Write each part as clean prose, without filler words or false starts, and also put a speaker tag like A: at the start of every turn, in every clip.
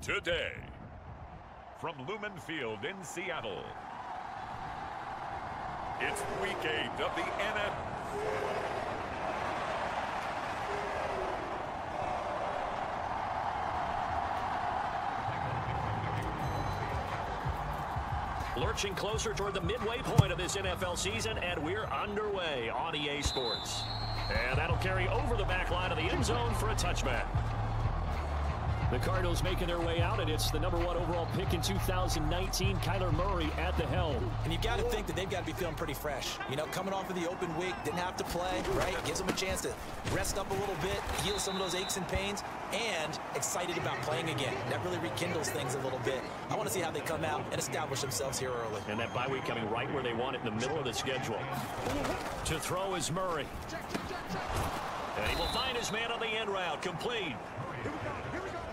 A: today. From Lumen Field in Seattle, it's Week 8 of the NFL.
B: Lurching closer toward the midway point of this NFL season, and we're underway on EA Sports. And that'll carry over the back line of the end zone for a touchback. The Cardinals making their way out, and it's the #1 overall pick in 2019, Kyler Murray at the helm.
C: And you've got to think that they've got to be feeling pretty fresh. You know, coming off of the open week, didn't have to play, right? Gives them a chance to rest up a little bit, heal some of those aches and pains, and excited about playing again. That really rekindles things a little bit. I want to see how they come out and establish themselves here early.
B: And that bye week coming right where they want it, in the middle of the schedule. To throw is Murray. And he will find his man on the end route, complete.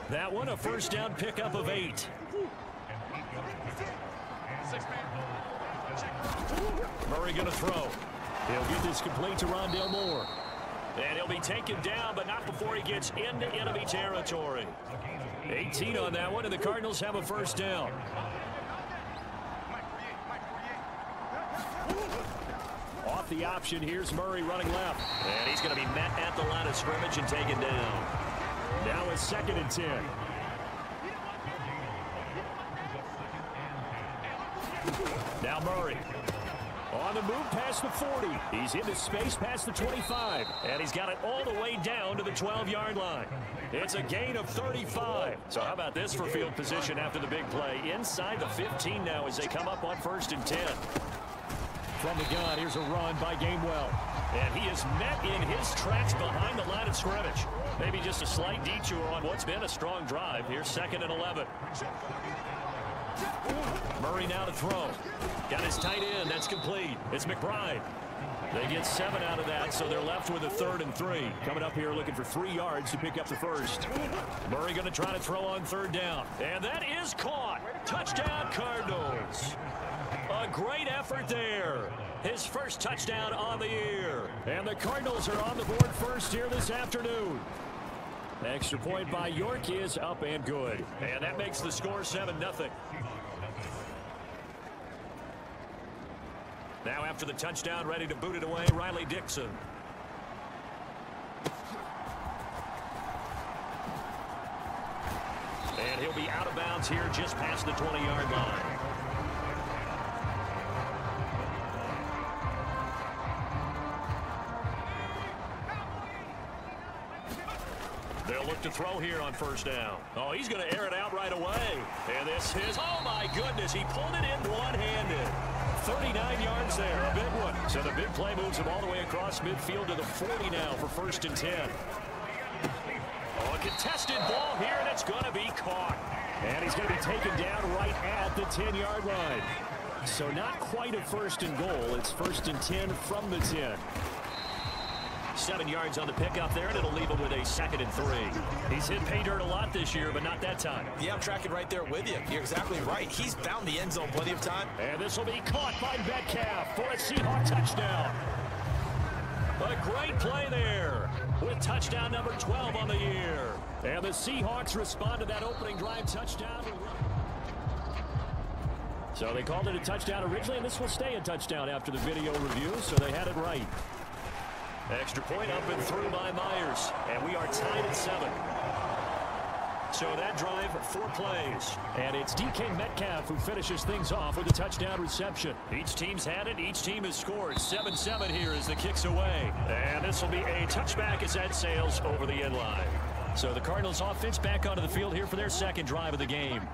B: That one, a first down pickup of 8. Murray going to throw. He'll get this complete to Rondale Moore. And he'll be taken down, but not before he gets into enemy territory. 18 on that one, and the Cardinals have a first down. Off the option, here's Murray running left. And he's going to be met at the line of scrimmage and taken down. Now it's 2nd and 10. Now Murray. On the move past the 40. He's into space past the 25. And he's got it all the way down to the 12-yard line. It's a gain of 35. So how about this for field position after the big play? Inside the 15 now as they come up on 1st and 10. From the gun, here's a run by Gainwell. And he is met in his tracks behind the line of scrimmage. Maybe just a slight detour on what's been a strong drive. Here's 2nd and 11. Murray now to throw. Got his tight end. That's complete. It's McBride. They get 7 out of that, so they're left with a 3rd and 3. Coming up here looking for 3 yards to pick up the first. Murray going to try to throw on 3rd down. And that is caught. Touchdown, Cardinals. A great effort there. His first touchdown on the year. And the Cardinals are on the board first here this afternoon. Extra point by York is up and good. And that makes the score 7-0. Now after the touchdown, ready to boot it away, Riley Dixon. And he'll be out of bounds here just past the 20-yard line. They'll look to throw here on 1st down. Oh, he's going to air it out right away. And this is, oh my goodness, he pulled it in one-handed. 39 yards there, a big one. So the big play moves him all the way across midfield to the 40 now for 1st and 10. Oh, a contested ball here, and it's going to be caught. And he's going to be taken down right at the 10-yard line. So not quite a 1st and goal. It's 1st and 10 from the 10. 7 yards on the pickup there, and it'll leave him with a 2nd and 3. He's hit pay dirt a lot this year, but not that time.
C: Yeah, I'm tracking right there with you. You're exactly right. He's found the end zone plenty of time.
B: And this will be caught by Metcalf for a Seahawks touchdown. A great play there with touchdown number 12 on the year. And the Seahawks respond to that opening drive touchdown. So they called it a touchdown originally, and this will stay a touchdown after the video review, so they had it right. Extra point up and through by Myers. And we are tied at 7. So that drive, 4 plays. And it's DK Metcalf who finishes things off with a touchdown reception. Each team's had it. Each team has scored. 7-7 here as the kick's away. And this will be a touchback as that sails over the end line. So the Cardinals offense back onto the field here for their 2nd drive of the game.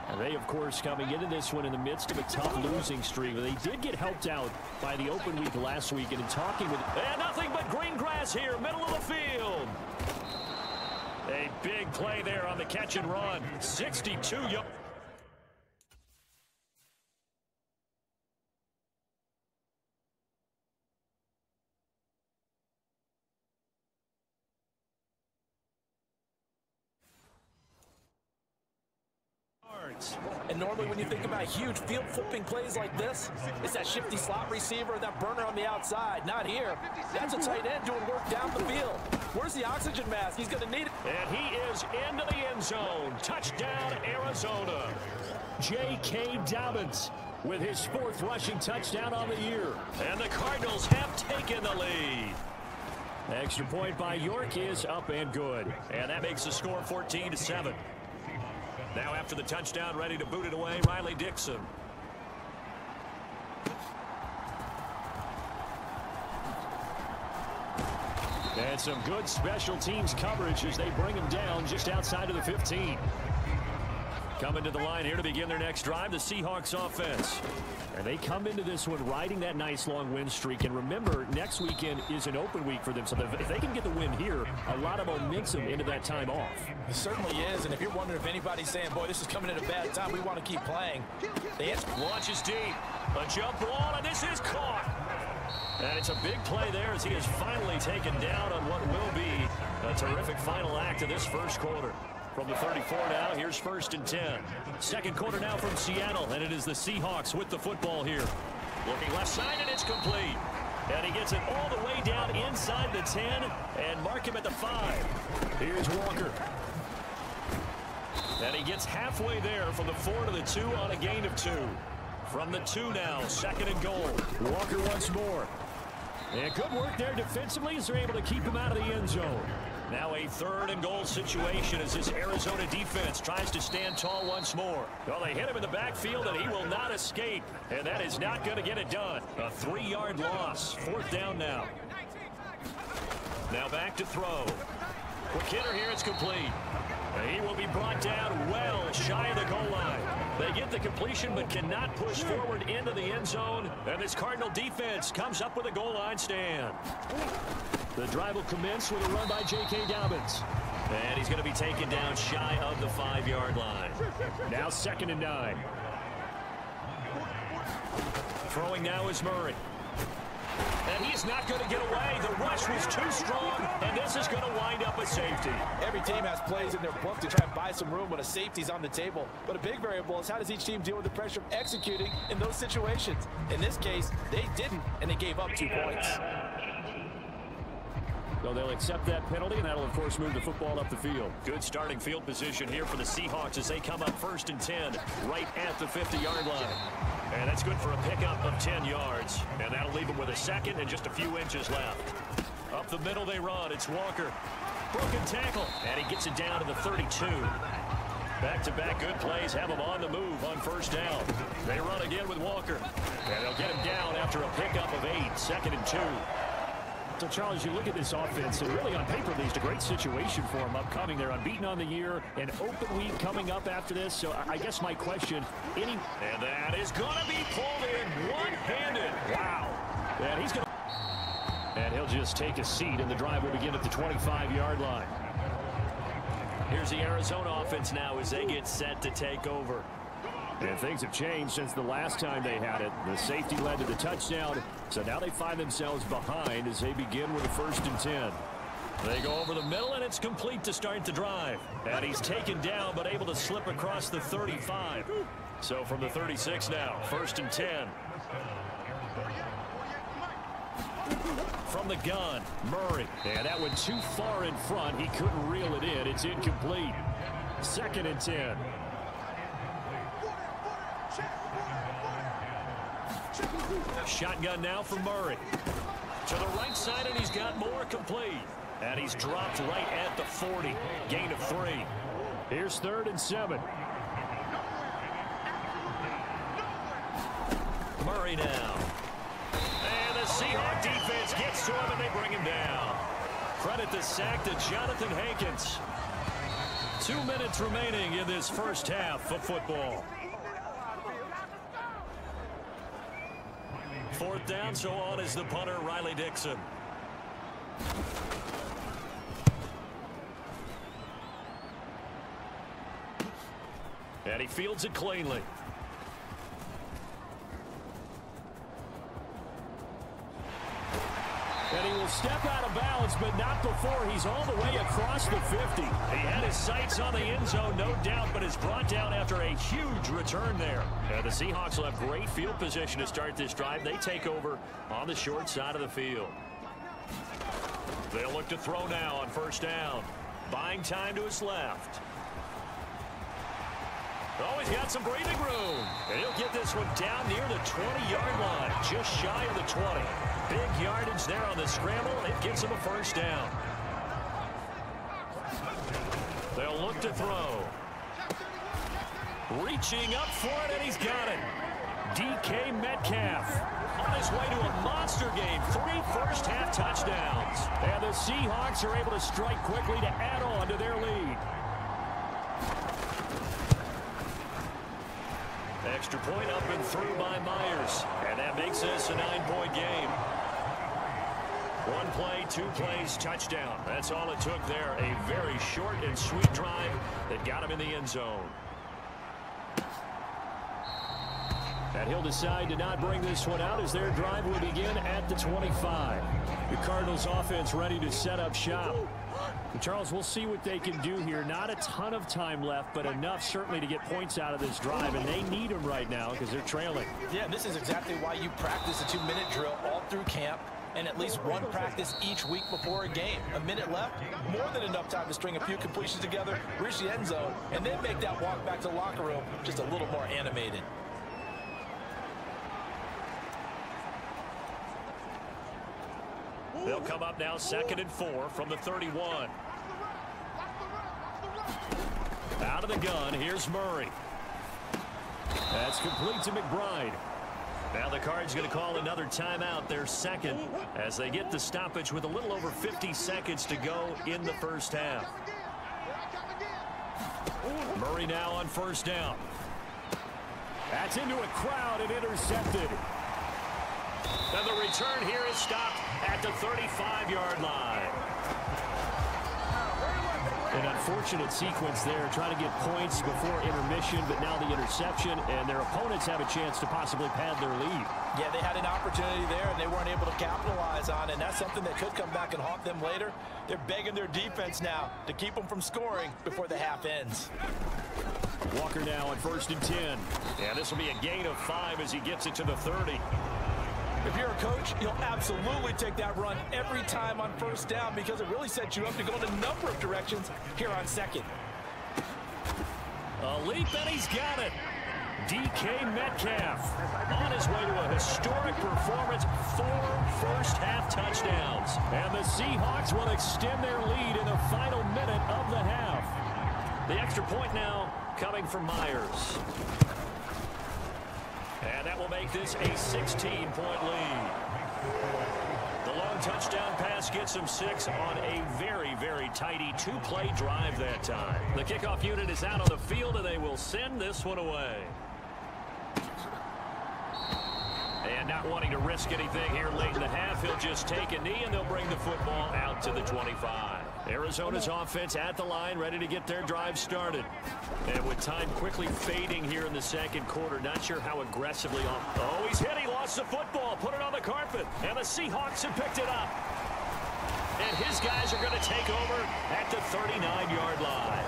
B: And they, of course, coming into this one in the midst of a tough losing streak. They did get helped out by the open week last week. And in talking with... And nothing but green grass here, middle of the field. A big play there on the catch and run. 62 yards.
C: And normally when you think about huge field flipping plays like this, it's that shifty slot receiver, that burner on the outside. Not here. That's a tight end doing work down the field. Where's the oxygen mask? He's going to need it.
B: And he is into the end zone. Touchdown, Arizona. J.K. Dobbins with his 4th rushing touchdown on the year. And the Cardinals have taken the lead. Extra point by York is up and good. And that makes the score 14-7. Now after the touchdown, ready to boot it away, Riley Dixon. And some good special teams coverage as they bring him down just outside of the 15. Coming to the line here to begin their next drive, the Seahawks offense. And they come into this one riding that nice long win streak. And remember, next weekend is an open week for them. So if they can get the win here, a lot of momentum into that time off.
C: It certainly is. And if you're wondering if anybody's saying, boy, this is coming at a bad time, we want to keep playing.
B: Launches deep. A jump ball, and this is caught. And it's a big play there as he is finally taken down on what will be a terrific final act of this first quarter. From the 34 now, here's 1st and 10. Second quarter now from Seattle, and it is the Seahawks with the football here. Looking left side, and it's complete. And he gets it all the way down inside the 10 and mark him at the 5. Here's Walker. And he gets halfway there from the 4 to the 2 on a gain of 2. From the 2 now, 2nd and goal. Walker once more. And good work there defensively as they're able to keep him out of the end zone. Now a 3rd and goal situation as this Arizona defense tries to stand tall once more. Well, they hit him in the backfield, and he will not escape. And that is not going to get it done. A 3-yard loss. 4th down now. Now back to throw. Quick hitter here, it's complete. He will be brought down well shy of the goal line. They get the completion but cannot push forward into the end zone. And this Cardinal defense comes up with a goal line stand. The drive will commence with a run by J.K. Dobbins. And he's going to be taken down shy of the 5-yard line. Now 2nd and 9. Throwing now is Murray. And he's not going to get away. The rush was too strong, and this is going to wind up a safety.
C: Every team has plays in their book to try and buy some room when a safety's on the table. But a big variable is how does each team deal with the pressure of executing in those situations. In this case, they didn't, and they gave up 2 points.
B: So they'll accept that penalty, and that'll, of course, move the football up the field. Good starting field position here for the Seahawks as they come up 1st and 10 right at the 50-yard line. And that's good for a pickup of 10 yards. And that'll leave them with a 2nd and just a few inches left. Up the middle they run. It's Walker. Broken tackle. And he gets it down to the 32. Back-to-back good plays have him on the move on 1st down. They run again with Walker. And they'll get him down after a pickup of 8. 2nd and 2. So, Charles, you look at this offense, and really on paper, there's a great situation for them upcoming. They're unbeaten on the year, an open week coming up after this. So I guess my question, and that is going to be pulled in one-handed. Wow. And he's going to... And he'll just take a seat, and the drive will begin at the 25-yard line. Here's the Arizona offense now as they get set to take over. And things have changed since the last time they had it. The safety led to the touchdown, so now they find themselves behind as they begin with a 1st and 10. They go over the middle, and it's complete to start the drive. And he's taken down, but able to slip across the 35. So from the 36 now, 1st and 10. From the gun, Murray. And that went too far in front. He couldn't reel it in. It's incomplete. 2nd and 10. Shotgun now for Murray. To the right side, and he's got more complete. And he's dropped right at the 40. Gain of 3. Here's 3rd and 7. Murray now. And the Seahawks defense gets to him, and they bring him down. Credit the sack to Jonathan Hankins. 2 minutes remaining in this first half of football. 4th down, so on is the punter, Riley Dixon. And he fields it cleanly. And he will step out of bounds, but not before he's all the way across the 50. He had his sights on the end zone, no doubt, but is brought down after a huge return there. The Seahawks will have great field position to start this drive. They take over on the short side of the field. They'll look to throw now on 1st down. buying time to his left. Oh, he's got some breathing room. And he'll get this one down near the 20-yard line, just shy of the 20. Big yardage there on the scramble. It gives him a first down. They'll look to throw. Reaching up for it, and he's got it. DK Metcalf on his way to a monster game. 3 first-half touchdowns. And the Seahawks are able to strike quickly to add on to their lead. Extra point up and through by Myers. And that makes this a 9-point game. 1 play, 2 plays, touchdown. That's all it took there. A very short and sweet drive that got him in the end zone. And he'll decide to not bring this one out as their drive will begin at the 25. The Cardinals offense ready to set up shop. And Charles, we'll see what they can do here. Not a ton of time left, but enough certainly to get points out of this drive, and they need them right now because they're trailing.
C: Yeah, this is exactly why you practice a 2-minute drill all through camp and at least one practice each week before a game. A minute left, more than enough time to string a few completions together, reach the end zone, and then make that walk back to the locker room just a little more animated.
B: They'll come up now 2nd and 4 from the 31. Out of the gun, here's Murray. That's complete to McBride. Now the Cards going to call another timeout, their second, as they get the stoppage with a little over 50 seconds to go in the first half. Murray now on first down. That's into a crowd and intercepted. And the return here is stopped at the 35-yard line. An unfortunate sequence there, trying to get points before intermission, but now the interception, and their opponents have a chance to possibly pad their lead.
C: Yeah, they had an opportunity there, and they weren't able to capitalize on it, and that's something that could come back and haunt them later. They're begging their defense now to keep them from scoring before the half ends.
B: Walker now on 1st and 10. Yeah, this will be a gain of 5 as he gets it to the 30.
C: If you're a coach, you'll absolutely take that run every time on first down because it really sets you up to go in a number of directions here on second.
B: A leap, and he's got it. DK Metcalf on his way to a historic performance, 4 first-half touchdowns. And the Seahawks will extend their lead in the final minute of the half. The extra point now coming from Myers. And that will make this a 16-point lead. The long touchdown pass gets him 6 on a very, very tidy 2-play drive that time. The kickoff unit is out on the field, and they will send this one away. And not wanting to risk anything here late in the half, he'll just take a knee, and they'll bring the football out to the 25. Arizona's offense at the line, ready to get their drive started. And with time quickly fading here in the second quarter, not sure how aggressively on. Oh, he's hit. He lost the football. Put it on the carpet. And the Seahawks have picked it up. And his guys are going to take over at the 39-yard line.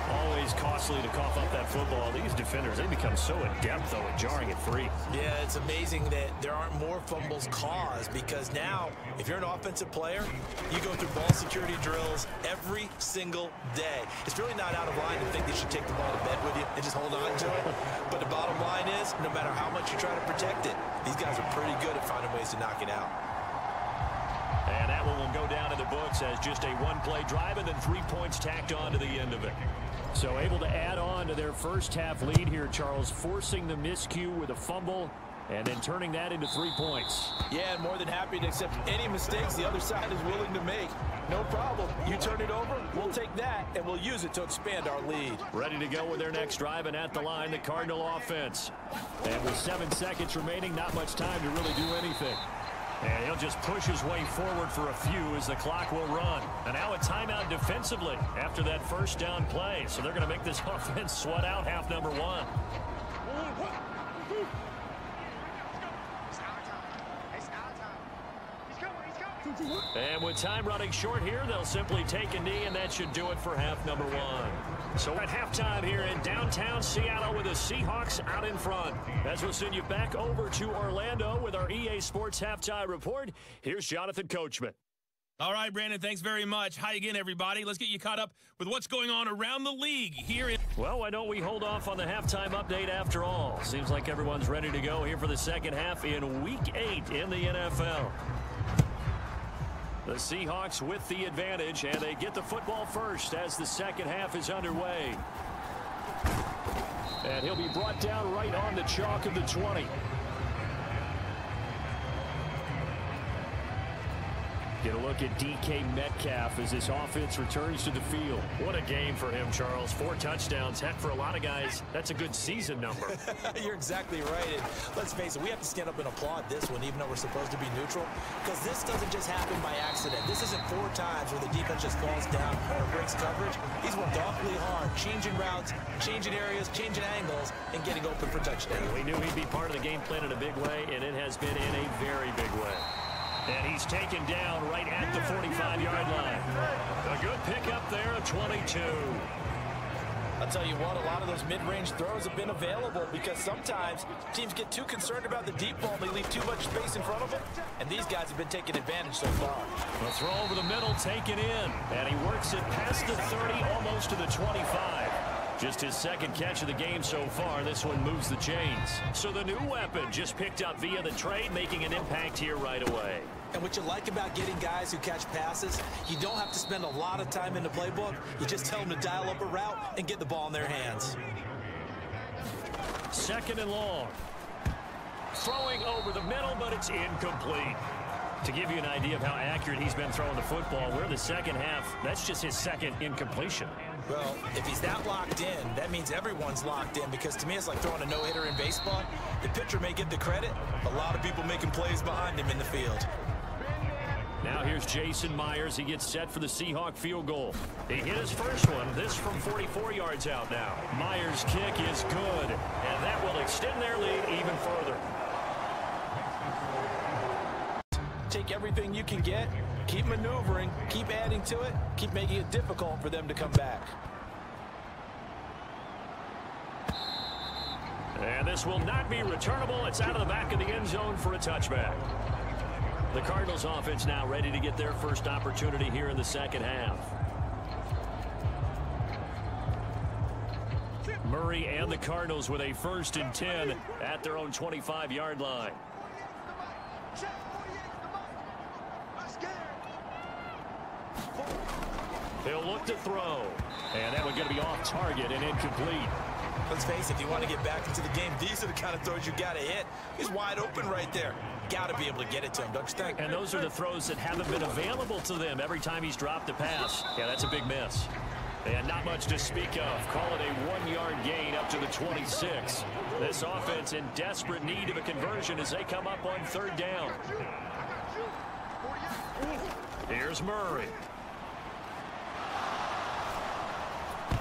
B: Always costly to cough up that football. These defenders, they become so adept, though, at jarring it free.
C: Yeah, it's amazing that there aren't more fumbles caused because now, if you're an offensive player, you go through ball security drills every single day. It's really not out of line to think they should take the ball to bed with you and just hold on to it. But the bottom line is, no matter how much you try to protect it, these guys are pretty good at finding ways to knock it out.
B: And that one will go down in the books as just a 1-play drive and then 3 points tacked on to the end of it. So able to add on to their first-half lead here, Charles, forcing the miscue with a fumble and then turning that into 3 points.
C: Yeah, and more than happy to accept any mistakes the other side is willing to make. No problem. You turn it over, we'll take that, and we'll use it to expand our lead.
B: Ready to go with their next drive, and at the line, the Cardinal offense. And with 7 seconds remaining, not much time to really do anything. And he'll just push his way forward for a few as the clock will run. And now a timeout defensively after that first down play. So they're going to make this offense sweat out half number 1. And with time running short here, they'll simply take a knee, and that should do it for half number 1. So at halftime here in downtown Seattle with the Seahawks out in front. As we'll send you back over to Orlando with our EA Sports Halftime Report, here's Jonathan Coachman.
D: All right, Brandon, thanks very much. Hi again, everybody. Let's get you caught up with what's going on around the league here in...
B: Well, why don't we hold off on the halftime update after all? Seems like everyone's ready to go here for the second half in Week 8 in the NFL. The Seahawks with the advantage, and they get the football first as the second half is underway. And he'll be brought down right on the chalk of the 20. Get a look at DK Metcalf as this offense returns to the field. What a game for him, Charles. 4 touchdowns. Heck, for a lot of guys, that's a good season number.
C: You're exactly right. And let's face it, we have to stand up and applaud this one, even though we're supposed to be neutral, because this doesn't just happen by accident. This isn't 4 times where the defense just falls down or breaks coverage. He's worked awfully hard, changing routes, changing areas, changing angles, and getting open for touchdown.
B: We knew he'd be part of the game plan in a big way, and it has been in a very big way. And he's taken down right at the 45-yard line. A good pickup there, a 22.
C: I'll tell you what, a lot of those mid-range throws have been available because sometimes teams get too concerned about the deep ball. They leave too much space in front of them, and these guys have been taking advantage so far.
B: A throw over the middle, taken in, and he works it past the 30, almost to the 25. Just his second catch of the game so far. This one moves the chains. So the new weapon just picked up via the trade, making an impact here right away.
C: And what you like about getting guys who catch passes, you don't have to spend a lot of time in the playbook. You just tell them to dial up a route and get the ball in their hands.
B: Second and long. Throwing over the middle, but it's incomplete. To give you an idea of how accurate he's been throwing the football, we're the second half. That's just his second incompletion.
C: Well, if he's that locked in, that means everyone's locked in, because to me it's like throwing a no-hitter in baseball. The pitcher may get the credit, a lot of people making plays behind him in the field.
B: Now here's Jason Myers. He gets set for the Seahawk field goal. He hit his first one, this from 44 yards out now. Myers' kick is good, and that will extend their lead even further.
C: Take everything you can get, keep maneuvering, keep adding to it, keep making it difficult for them to come back.
B: And this will not be returnable. It's out of the back of the end zone for a touchback. The Cardinals offense now ready to get their first opportunity here in the second half. Murray and the Cardinals with a 1st and 10 at their own 25-yard line. He'll look to throw. And that one going to be off target and incomplete.
C: Let's face it, if you want to get back into the game, these are the kind of throws you got to hit. He's wide open right there. Got to be able to get it to him, don't you think?
B: And those are the throws that haven't been available to them every time he's dropped a pass. Yeah, that's a big miss. And not much to speak of. Call it a 1-yard gain up to the 26. This offense in desperate need of a conversion as they come up on 3rd down. Here's Murray.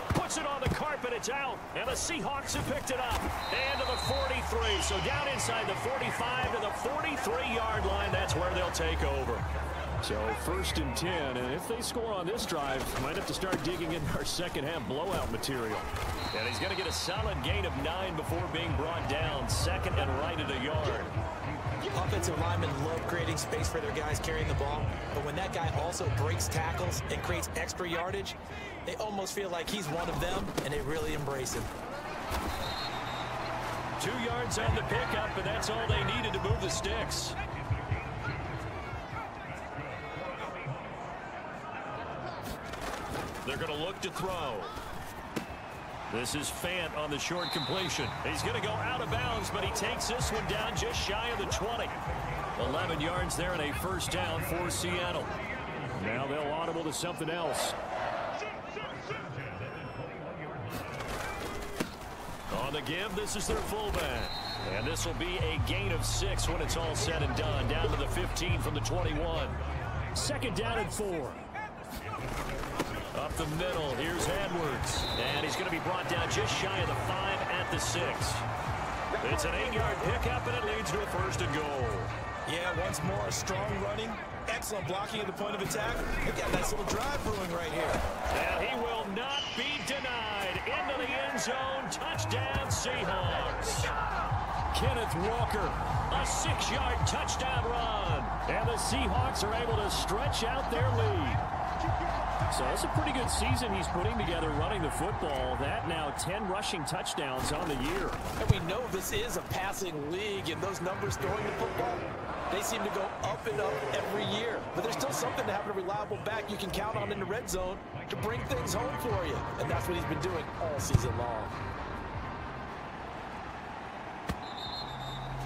B: Puts it on the carpet, it's out, and the Seahawks have picked it up. And to the 43, so down inside the 45 to the 43-yard line, that's where they'll take over. So 1st and 10, and if they score on this drive, might have to start digging in our second half blowout material. And he's going to get a solid gain of 9 before being brought down, 2nd and right at a yard.
C: Offensive linemen love creating space for their guys carrying the ball, but when that guy also breaks tackles and creates extra yardage, they almost feel like he's one of them, and they really embrace him.
B: 2 yards on the pickup, and that's all they needed to move the sticks. They're going to look to throw. This is Fant on the short completion. He's going to go out of bounds, but he takes this one down just shy of the 20. 11 yards there and a 1st down for Seattle. Now they'll audible to something else. On the give, this is their fullback. And this will be a gain of 6 when it's all said and done. Down to the 15 from the 21. 2nd down and 4. Up the middle, here's Edwards. And he's going to be brought down just shy of the 5 at the 6. It's an 8-yard pickup, and it leads to a 1st and goal.
C: Yeah, once more, strong running, excellent blocking at the point of attack. They've got a nice little drive brewing right here.
B: And he will not be denied. Into the end zone, touchdown Seahawks. Kenneth Walker. A 6-yard touchdown run. And the Seahawks are able to stretch out their lead. So that's a pretty good season he's putting together running the football. That now 10 rushing touchdowns on the year.
C: And we know this is a passing league, and those numbers throwing the football, they seem to go up and up every year. But there's still something to having a reliable back you can count on in the red zone to bring things home for you. And that's what he's been doing all season long.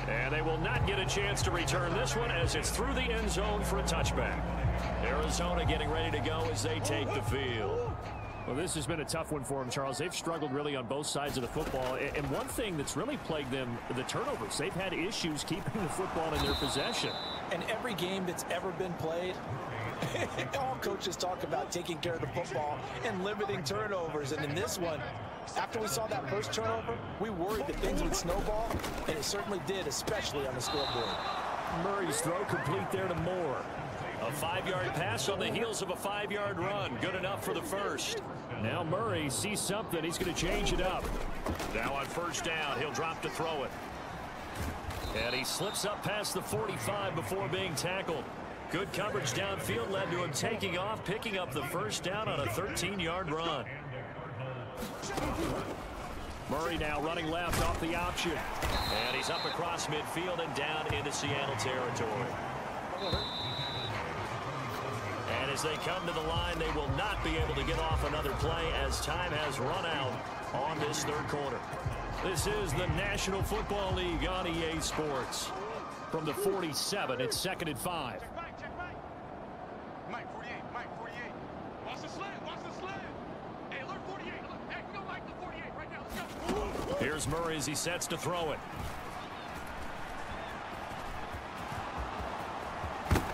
B: And they will not get a chance to return this one as it's through the end zone for a touchback. Arizona getting ready to go as they take the field. Well, this has been a tough one for them, Charles. They've struggled really on both sides of the football. And one thing that's really plagued them, the turnovers. They've had issues keeping the football in their possession.
C: And every game that's ever been played, all coaches talk about taking care of the football and limiting turnovers. And in this one, after we saw that first turnover, we worried that things would snowball, and it certainly did, especially on the scoreboard.
B: Murray's throw complete there to Moore. A 5-yard pass on the heels of a 5-yard run. Good enough for the first. Now Murray sees something. He's going to change it up. Now on first down, he'll drop to throw it. And he slips up past the 45 before being tackled. Good coverage downfield led to him taking off, picking up the first down on a 13-yard run. Murray now running left off the option. And he's up across midfield and down into Seattle territory. And as they come to the line, they will not be able to get off another play as time has run out on this third quarter. This is the National Football League on EA Sports. From the 47, it's 2nd and 5.
E: Mike 48, Mike 48. Watch the slant, watch the slant. Hey, alert 48. Hey, go Mike to 48 right now. Let's go.
B: Here's Murray as he sets to throw it.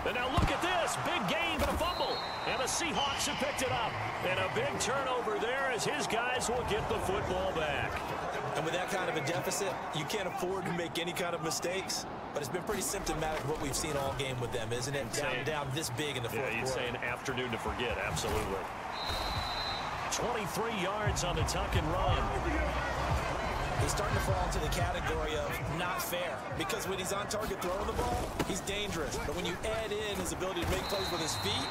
B: And now look at this. Big gain, but a fumble. And the Seahawks have picked it up. And a big turnover there as his guys will get the football back.
C: And with that kind of a deficit, you can't afford to make any kind of mistakes. But it's been pretty symptomatic of what we've seen all game with them, isn't it? Down this big in the fourth quarter.
B: Yeah, you'd say an afternoon to forget. Absolutely. 23 yards on the tuck and run.
C: He's starting to fall into the category of not fair, because when he's on target throwing the ball, he's dangerous. But when you add in his ability to make plays with his feet,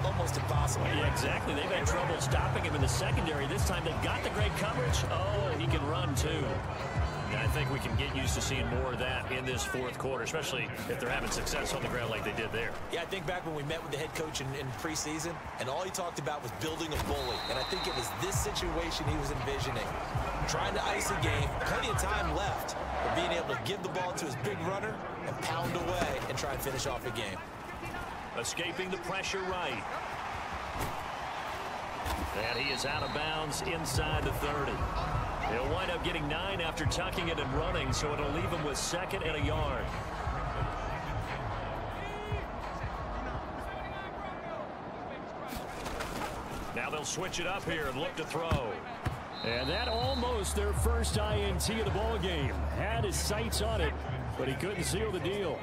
C: almost impossible.
B: Yeah, exactly. They've had trouble stopping him in the secondary. This time they've got the great coverage. Oh, he can run too. And I think we can get used to seeing more of that in this fourth quarter, especially if they're having success on the ground like they did there.
C: Yeah, I think back when we met with the head coach in preseason, and all he talked about was building a bully. And I think it was this situation he was envisioning. Trying to ice a game, plenty of time left, but being able to give the ball to his big runner and pound away and try and finish off the game.
B: Escaping the pressure right. And he is out of bounds inside the 30. He'll wind up getting 9 after tucking it and running, so it'll leave him with 2nd and a yard. Now they'll switch it up here and look to throw. And that almost their first INT of the ball game. Had his sights on it, but he couldn't seal the deal.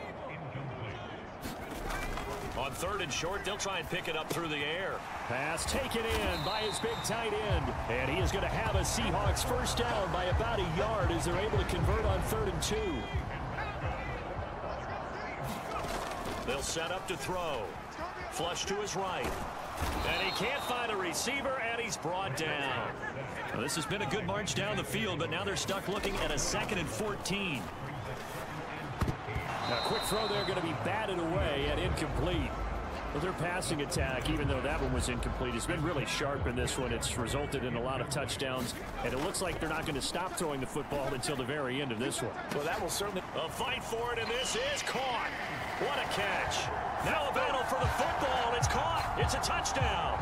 B: On 3rd and short, they'll try and pick it up through the air. Pass taken in by his big tight end. And he is going to have a Seahawks first down by about a yard as they're able to convert on 3rd and 2. They'll set up to throw. Flush to his right. And he can't find a receiver, and he's brought down. Well, this has been a good march down the field, but now they're stuck looking at a 2nd and 14. A quick throw there going to be batted away and incomplete. But their passing attack, even though that one was incomplete, has been really sharp in this one. It's resulted in a lot of touchdowns, and it looks like they're not going to stop throwing the football until the very end of this one.
C: Well, that will certainly...
B: A fight for it, and this is caught. What a catch. Now a battle for the football, and it's caught. It's a touchdown.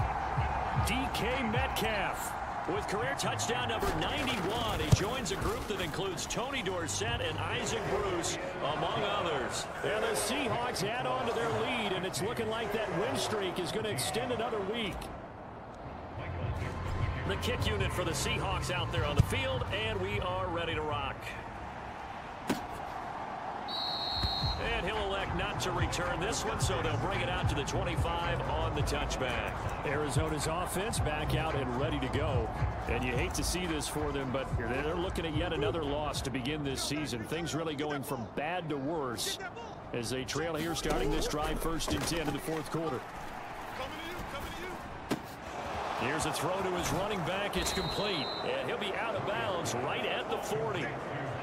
B: DK Metcalf with career touchdown number 91. He joins a group that includes Tony Dorsett and Isaac Bruce, among others. And the Seahawks add on to their lead, and it's looking like that win streak is going to extend another week. The kick unit for the Seahawks out there on the field, and we are ready to rock. And he'll elect not to return this one, so they'll bring it out to the 25 on the touchback. Arizona's offense back out and ready to go. And you hate to see this for them, but they're looking at yet another loss to begin this season. Things really going from bad to worse as they trail here starting this drive 1st and 10 in the 4th quarter. Here's a throw to his running back. It's complete. And he'll be out of bounds right at the 40.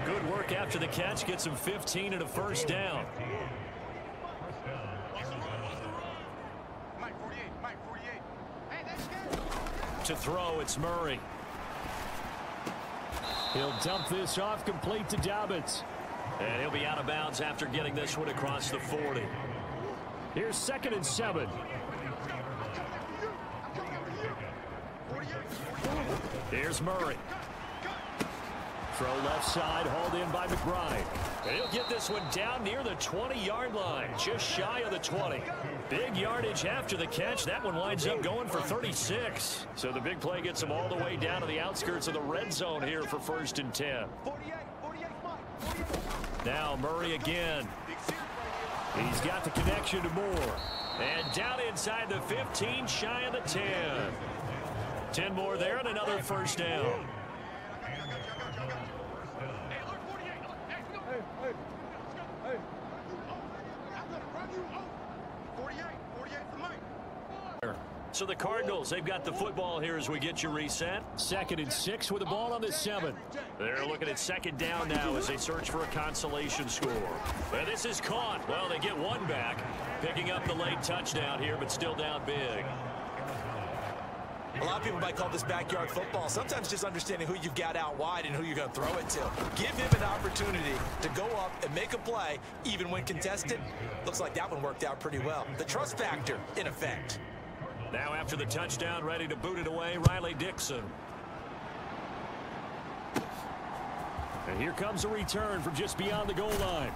B: Good work after the catch. Gets him 15 and a first down. To throw, it's Murray. He'll dump this off complete to Dobbins. And he'll be out of bounds after getting this one across the 40. Here's 2nd and 7. Here's Murray. Throw left side, hauled in by McBride. And he'll get this one down near the 20-yard line, just shy of the 20. Big yardage after the catch. That one winds up going for 36. So the big play gets him all the way down to the outskirts of the red zone here for 1st and 10. Now Murray again. He's got the connection to Moore. And down inside the 15, shy of the 10. 10 more there and another first down. So the Cardinals, they've got the football here as we get you reset. 2nd and 6 with the ball on the 7. They're looking at 2nd down now as they search for a consolation score. And this is caught. Well, they get one back, picking up the late touchdown here, but still down big.
C: A lot of people might call this backyard football. Sometimes just understanding who you've got out wide and who you're going to throw it to. Give him an opportunity to go up and make a play, even when contested. Looks like that one worked out pretty well. The trust factor in effect.
B: Now after the touchdown, ready to boot it away, Riley Dixon. And here comes a return from just beyond the goal line.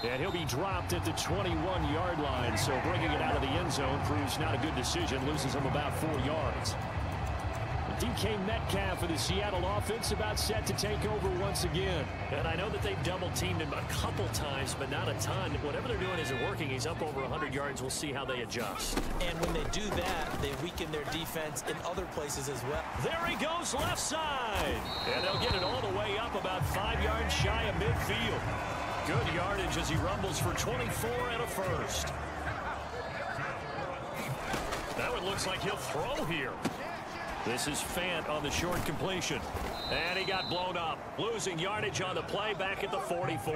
B: And he'll be dropped at the 21-yard line, so bringing it out of the end zone proves not a good decision, loses him about 4 yards. DK Metcalf of the Seattle offense about set to take over once again. And I know that they've double-teamed him a couple times, but not a ton. Whatever they're doing isn't working. He's up over 100 yards. We'll see how they adjust.
C: And when they do that, they weaken their defense in other places as well.
B: There he goes left side. And they'll get it all the way up about 5 yards shy of midfield. Good yardage as he rumbles for 24 and a first. That one looks like he'll throw here. This is Fant on the short completion. And he got blown up. Losing yardage on the play back at the 44.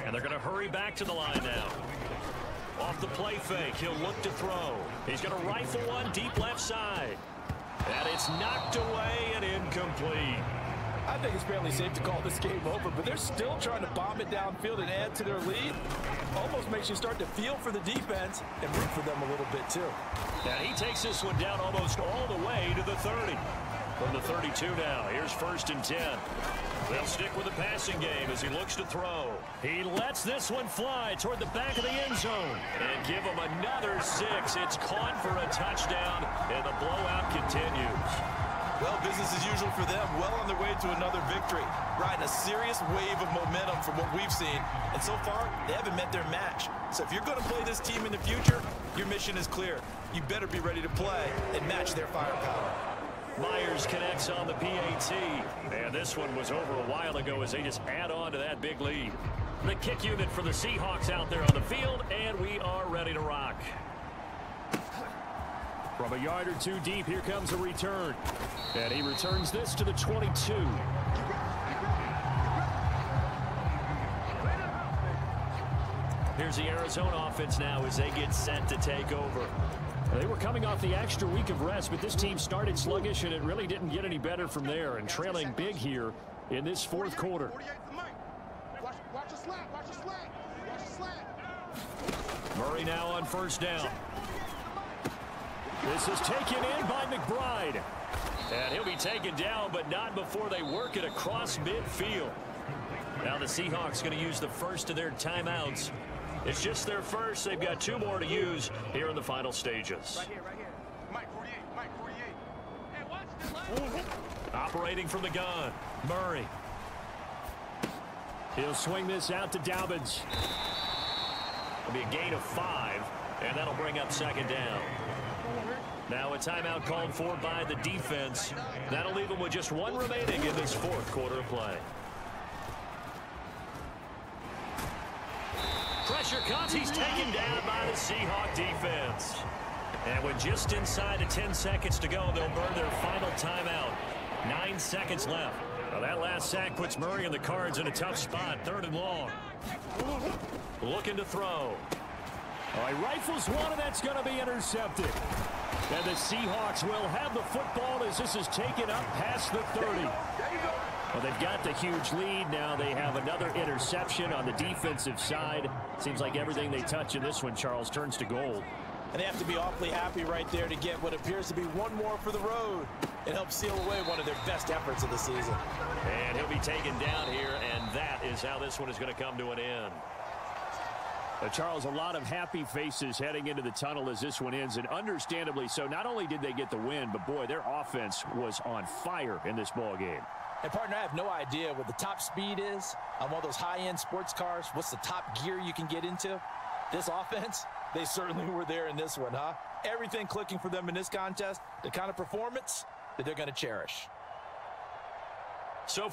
B: And they're going to hurry back to the line now. Off the play fake, he'll look to throw. He's going to rifle one deep left side. And it's knocked away and incomplete.
F: I think it's fairly safe to call this game over, but they're still trying to bomb it downfield and add to their lead. Almost makes you start to feel for the defense and root for them a little bit, too.
B: And he takes this one down almost all the way to the 30. From the 32 now, here's 1st and 10. They'll stick with the passing game as he looks to throw. He lets this one fly toward the back of the end zone. And give him another 6. It's caught for a touchdown, and the blowout continues.
C: Well, business as usual for them, well on their way to another victory. Riding a serious wave of momentum from what we've seen. And so far, they haven't met their match. So if you're going to play this team in the future, your mission is clear. You better be ready to play and match their firepower.
B: Myers connects on the PAT. And this one was over a while ago as they just add on to that big lead. The kick unit for the Seahawks out there on the field, and we are ready to rock. From a yard or two deep, here comes a return. And he returns this to the 22. Here's the Arizona offense now as they get set to take over. They were coming off the extra week of rest, but this team started sluggish, and it really didn't get any better from there. And trailing big here in this 4th quarter. Murray now on 1st down. This is taken in by McBride. And he'll be taken down, but not before they work it across midfield. Now the Seahawks going to use the first of their timeouts. It's just their first. They've got 2 more to use here in the final stages.
E: Right here. Mike 48, Mike 48. Hey, watch the line.
B: Operating from the gun, Murray. He'll swing this out to Dobbins. It'll be a gain of 5, and that'll bring up second down. Now a timeout called for by the defense. That'll leave them with just 1 remaining in this fourth quarter of play. Pressure comes. He's taken down by the Seahawks defense. And with just inside of 10 seconds to go, they'll burn their final timeout. 9 seconds left. Well, that last sack puts Murray and the Cards in a tough spot. 3rd and long. Looking to throw. Oh, he rifles one, and that's going to be intercepted. And the Seahawks will have the football as this is taken up past the 30. Well, they've got the huge lead. Now they have another interception on the defensive side. Seems like everything they touch in this one, Charles, turns to gold.
F: And they have to be awfully happy right there to get what appears to be one more for the road. It helps seal away one of their best efforts of the season.
B: And he'll be taken down here, and that is how this one is going to come to an end. Charles, a lot of happy faces heading into the tunnel as this one ends, and understandably so. Not only did they get the win, but, boy, their offense was on fire in this ball game.
F: And, partner, I have no idea what the top speed is on one of those high-end sports cars. What's the top gear you can get into? This offense, they certainly were there in this one, huh? Everything clicking for them in this contest, the kind of performance that they're going to cherish.
B: So